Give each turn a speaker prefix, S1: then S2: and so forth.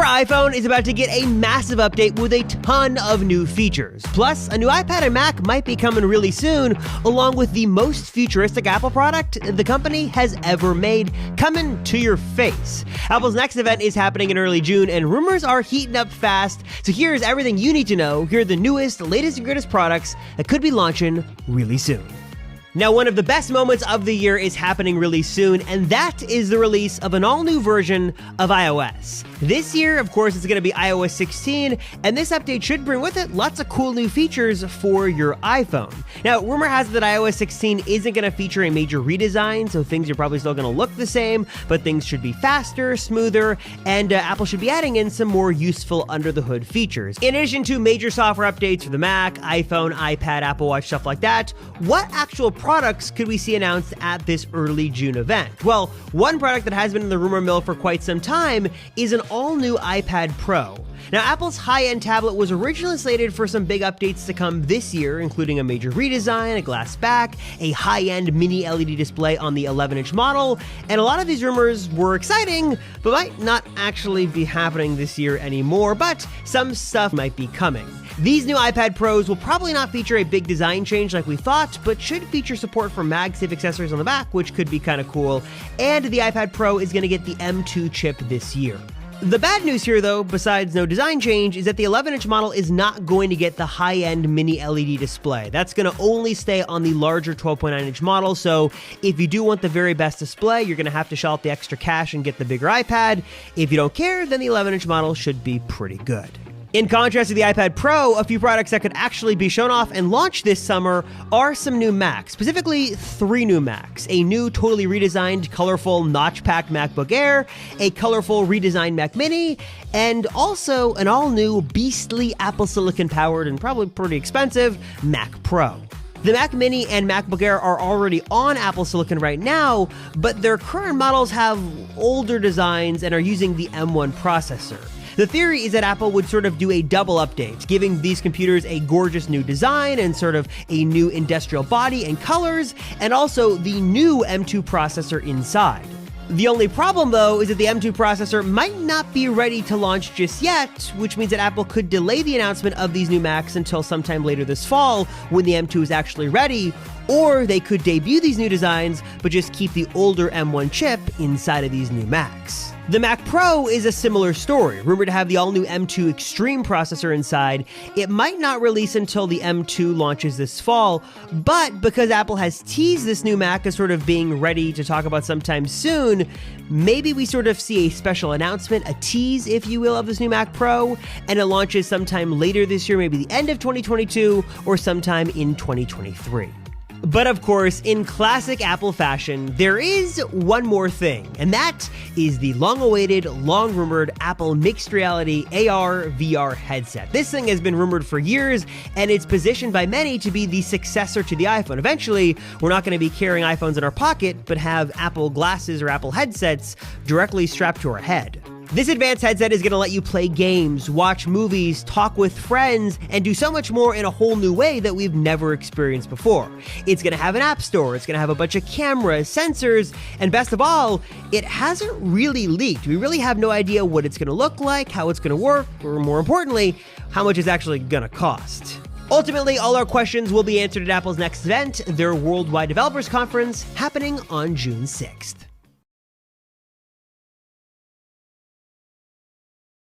S1: Rumor iPhone is about to get a massive update with a ton of new features. Plus, a new iPad and Mac might be coming really soon, along with the most futuristic Apple product the company has ever made, coming to your face. Apple's next event is happening in early June, and rumors are heating up fast. So here's everything you need to know. Here are the newest, latest, and greatest products that could be launching really soon. Now, one of the best moments of the year is happening really soon, and that is the release of an all-new version of iOS. This year, of course, it's going to be iOS 16, and this update should bring with it lots of cool new features for your iPhone. Now, rumor has it that iOS 16 isn't going to feature a major redesign, so things are probably still going to look the same, but things should be faster, smoother, and Apple should be adding in some more useful under-the-hood features. In addition to major software updates for the Mac, iPhone, iPad, Apple Watch, stuff like that, what actual products could we see announced at this early June event? Well, one product that has been in the rumor mill for quite some time is an all-new iPad Pro. Now, Apple's high-end tablet was originally slated for some big updates to come this year, including a major redesign, a glass back, a high-end mini LED display on the 11-inch model, and a lot of these rumors were exciting, but might not actually be happening this year anymore, but some stuff might be coming. These new iPad Pros will probably not feature a big design change like we thought, but should feature support for MagSafe accessories on the back, which could be kind of cool, and the iPad Pro is going to get the M2 chip this year. The bad news here, though, besides no design change, is that the 11-inch model is not going to get the high-end mini LED display. That's going to only stay on the larger 12.9-inch model, so if you do want the very best display, you're going to have to shell out the extra cash and get the bigger iPad. If you don't care, then the 11-inch model should be pretty good. In contrast to the iPad Pro, a few products that could actually be shown off and launched this summer are some new Macs, specifically 3 new Macs. A new, totally redesigned, colorful, notch-packed MacBook Air, a colorful, redesigned Mac Mini, and also an all-new, beastly Apple Silicon-powered and probably pretty expensive Mac Pro. The Mac Mini and MacBook Air are already on Apple Silicon right now, but their current models have older designs and are using the M1 processor. The theory is that Apple would sort of do a double update, giving these computers a gorgeous new design and sort of a new industrial body and colors, and also the new M2 processor inside. The only problem, though, is that the M2 processor might not be ready to launch just yet, which means that Apple could delay the announcement of these new Macs until sometime later this fall when the M2 is actually ready, or they could debut these new designs but just keep the older M1 chip inside of these new Macs. The Mac Pro is a similar story. Rumored to have the all-new M2 Extreme processor inside, it might not release until the M2 launches this fall, but because Apple has teased this new Mac as sort of being ready to talk about sometime soon, maybe we sort of see a special announcement, a tease, if you will, of this new Mac Pro, and it launches sometime later this year, maybe the end of 2022 or sometime in 2023. But of course, in classic Apple fashion, there is one more thing, and that is the long-awaited, long-rumored Apple mixed reality AR/VR headset. This thing has been rumored for years, and it's positioned by many to be the successor to the iPhone. Eventually, we're not going to be carrying iPhones in our pocket, but have Apple glasses or Apple headsets directly strapped to our head. This advanced headset is going to let you play games, watch movies, talk with friends, and do so much more in a whole new way that we've never experienced before. It's going to have an app store, it's going to have a bunch of cameras, sensors, and best of all, it hasn't really leaked. We really have no idea what it's going to look like, how it's going to work, or more importantly, how much it's actually going to cost. Ultimately, all our questions will be answered at Apple's next event, their Worldwide Developers Conference, happening on June 6th.